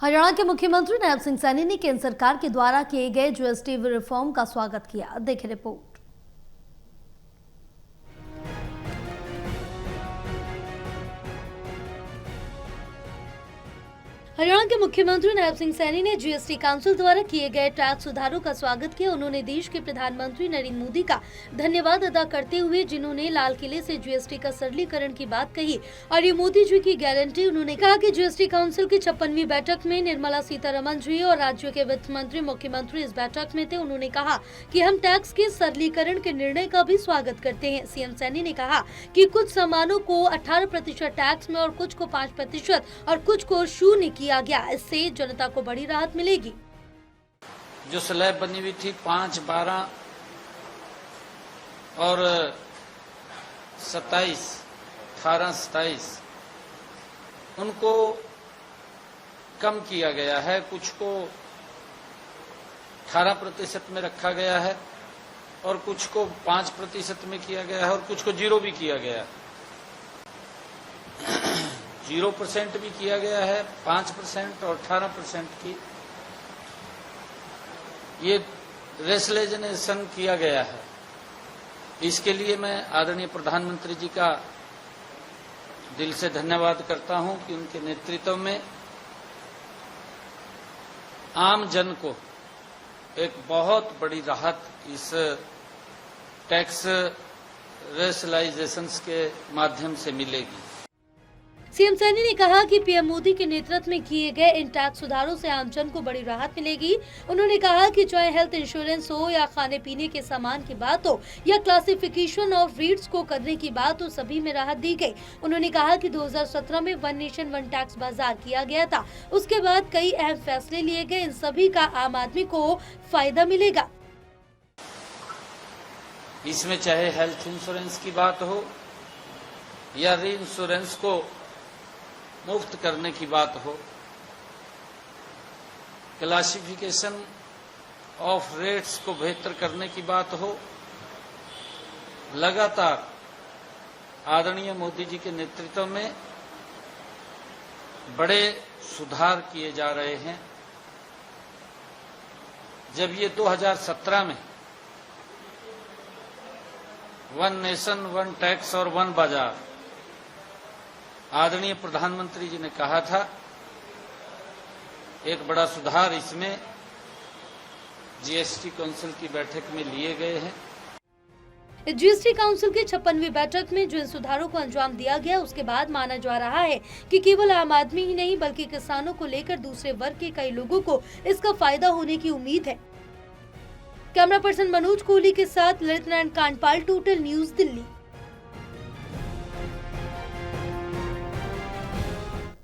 हरियाणा के मुख्यमंत्री नायब सिंह सैनी ने केंद्र सरकार के द्वारा किए गए जीएसटी रिफॉर्म का स्वागत किया। देखें रिपोर्ट। हरियाणा के मुख्यमंत्री नायब सिंह सैनी ने जीएसटी काउंसिल द्वारा किए गए टैक्स सुधारों का स्वागत किया। उन्होंने देश के प्रधानमंत्री नरेंद्र मोदी का धन्यवाद अदा करते हुए जिन्होंने लाल किले से जीएसटी का सरलीकरण की बात कही और ये मोदी जी की गारंटी। उन्होंने कहा कि जीएसटी काउंसिल की 56वीं बैठक में निर्मला सीतारमण जी और राज्य के वित्त मंत्री मुख्यमंत्री इस बैठक में थे। उन्होंने कहा कि हम टैक्स के सरलीकरण के निर्णय का भी स्वागत करते हैं। सीएम सैनी ने कहा कि कुछ सामानों को 18% टैक्स में और कुछ को 5% और कुछ को शून्य किया गया। इससे जनता को बड़ी राहत मिलेगी। जो स्लैब बनी हुई थी 5, 12 और 27, 18, 27 उनको कम किया गया है। कुछ को 18% में रखा गया है और कुछ को 5% में किया गया है और कुछ को 0 भी किया गया है। 0% भी किया गया है, 5% और 18% की ये रेशनलाइजेशन किया गया है। इसके लिए मैं आदरणीय प्रधानमंत्री जी का दिल से धन्यवाद करता हूं कि उनके नेतृत्व में आम जन को एक बहुत बड़ी राहत इस टैक्स रेशनलाइजेशन के माध्यम से मिलेगी। सीएम सैनी ने कहा कि पीएम मोदी के नेतृत्व में किए गए इन टैक्स सुधारों से आम जन को बड़ी राहत मिलेगी। उन्होंने कहा कि चाहे हेल्थ इंश्योरेंस हो या खाने पीने के सामान की बात हो या क्लासिफिकेशन ऑफ रीट्स को करने की बात हो, सभी में राहत दी गई। उन्होंने कहा कि 2017 में वन नेशन वन टैक्स बाजार किया गया था। उसके बाद कई अहम फैसले लिए गए। इन सभी का आम आदमी को फायदा मिलेगा। इसमें चाहे हेल्थ इंश्योरेंस की बात हो या री इंश्योरेंस को मुफ्त करने की बात हो, क्लासिफिकेशन ऑफ रेट्स को बेहतर करने की बात हो, लगातार आदरणीय मोदी जी के नेतृत्व में बड़े सुधार किए जा रहे हैं। जब ये 2017 में वन नेशन वन टैक्स और वन बाजार आदरणीय प्रधानमंत्री जी ने कहा था, एक बड़ा सुधार इसमें जीएसटी काउंसिल की बैठक में लिए गए हैं। जीएसटी काउंसिल की 56वीं बैठक में जो इन सुधारों को अंजाम दिया गया, उसके बाद माना जा रहा है कि केवल आम आदमी ही नहीं बल्कि किसानों को लेकर दूसरे वर्ग के कई लोगों को इसका फायदा होने की उम्मीद है। कैमरा पर्सन मनोज कोहली के साथ ललित नारायण कांडपाल, टोटल न्यूज, दिल्ली।